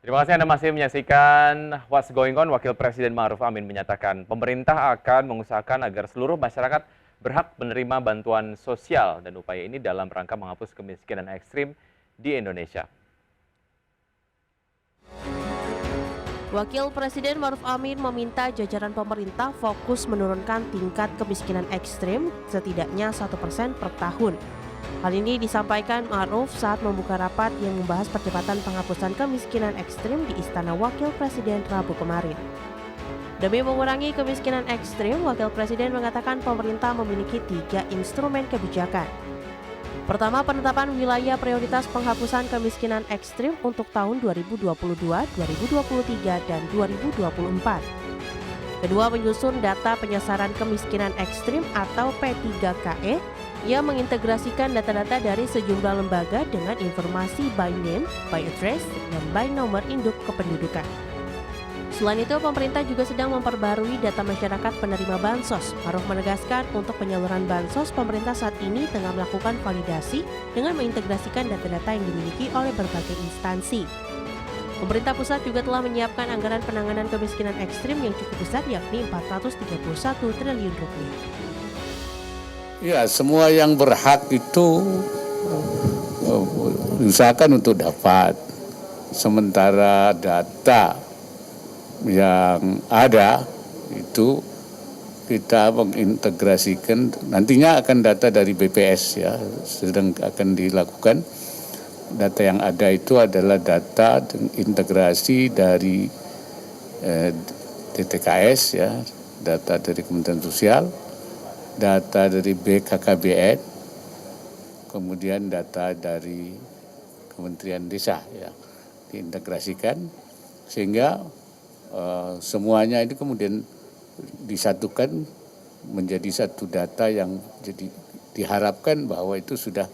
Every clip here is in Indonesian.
Terima kasih Anda masih menyaksikan What's Going On. Wakil Presiden Ma'ruf Amin menyatakan pemerintah akan mengusahakan agar seluruh masyarakat berhak menerima bantuan sosial dan upaya ini dalam rangka menghapus kemiskinan ekstrim di Indonesia. Wakil Presiden Ma'ruf Amin meminta jajaran pemerintah fokus menurunkan tingkat kemiskinan ekstrim setidaknya 1% per tahun. Hal ini disampaikan Ma'ruf saat membuka rapat yang membahas percepatan penghapusan kemiskinan ekstrim di Istana Wakil Presiden Rabu kemarin. Demi mengurangi kemiskinan ekstrim, Wakil Presiden mengatakan pemerintah memiliki 3 instrumen kebijakan. Pertama, penetapan wilayah prioritas penghapusan kemiskinan ekstrim untuk tahun 2022, 2023, dan 2024. Kedua, menyusun data penyesaran kemiskinan ekstrim atau P3KE yang mengintegrasikan data-data dari sejumlah lembaga dengan informasi by name, by address, dan by nomor induk kependudukan. Selain itu, pemerintah juga sedang memperbarui data masyarakat penerima bansos. Ma'ruf menegaskan untuk penyaluran bansos, pemerintah saat ini tengah melakukan validasi dengan mengintegrasikan data-data yang dimiliki oleh berbagai instansi. Pemerintah pusat juga telah menyiapkan anggaran penanganan kemiskinan ekstrim yang cukup besar, yakni 431 triliun rupiah. Ya, semua yang berhak itu usahakan untuk dapat. Sementara data yang ada itu kita mengintegrasikan, nantinya akan data dari BPS ya, sedang akan dilakukan. Data yang ada itu adalah data integrasi dari DTKS ya, data dari Kementerian Sosial, data dari BKKBN, kemudian data dari Kementerian Desa ya, diintegrasikan sehingga semuanya ini kemudian disatukan menjadi satu data yang jadi diharapkan bahwa itu sudah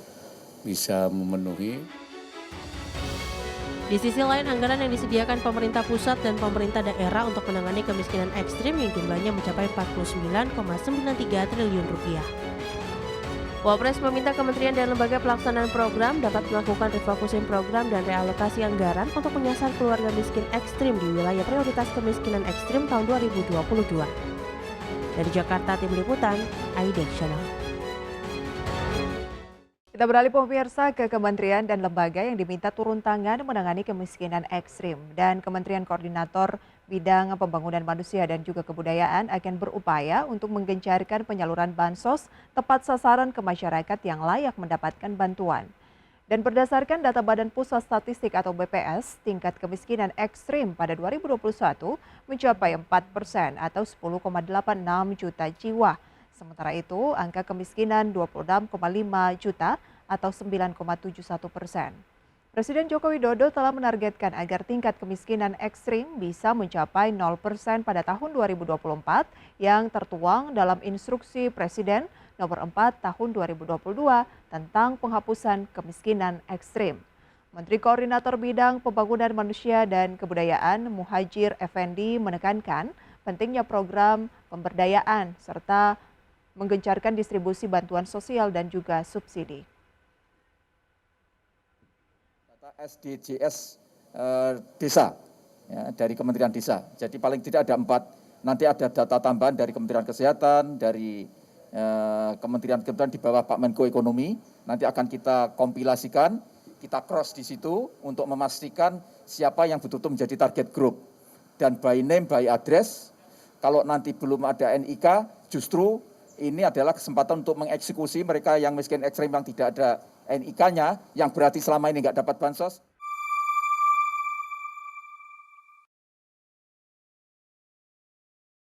bisa memenuhi. Di sisi lain, anggaran yang disediakan pemerintah pusat dan pemerintah daerah untuk menangani kemiskinan ekstrim yang jumlahnya mencapai 49,93 triliun rupiah. Wapres meminta kementerian dan lembaga pelaksanaan program dapat melakukan refocusing program dan realokasi anggaran untuk menyasar keluarga miskin ekstrim di wilayah prioritas kemiskinan ekstrim tahun 2022. Dari Jakarta, Tim Liputan, Aidek Channel. Kita beralih pemirsa ke kementerian dan lembaga yang diminta turun tangan menangani kemiskinan ekstrim, dan Kementerian Koordinator Bidang Pembangunan Manusia dan juga Kebudayaan akan berupaya untuk menggencarkan penyaluran bansos tepat sasaran ke masyarakat yang layak mendapatkan bantuan. Dan berdasarkan data Badan Pusat Statistik atau BPS, tingkat kemiskinan ekstrim pada 2021 mencapai 4% atau 10,86 juta jiwa. Sementara itu, angka kemiskinan 26,5 juta atau 9,71%. Presiden Joko Widodo telah menargetkan agar tingkat kemiskinan ekstrim bisa mencapai 0% pada tahun 2024 yang tertuang dalam Instruksi Presiden Nomor 4 Tahun 2022 tentang penghapusan kemiskinan ekstrim. Menteri Koordinator Bidang Pembangunan Manusia dan Kebudayaan Muhadjir Effendi menekankan pentingnya program pemberdayaan serta menggencarkan distribusi bantuan sosial dan juga subsidi. Data SDGs desa ya, dari Kementerian Desa. Jadi paling tidak ada 4. Nanti ada data tambahan dari Kementerian Kesehatan, dari kementerian di bawah Pak Menko Ekonomi. Nanti akan kita kompilasikan, kita cross di situ untuk memastikan siapa yang betul-betul menjadi target group. Dan by name, by address, kalau nanti belum ada NIK, justru ini adalah kesempatan untuk mengeksekusi mereka yang miskin ekstrim yang tidak ada NIK-nya, yang berarti selama ini nggak dapat bansos.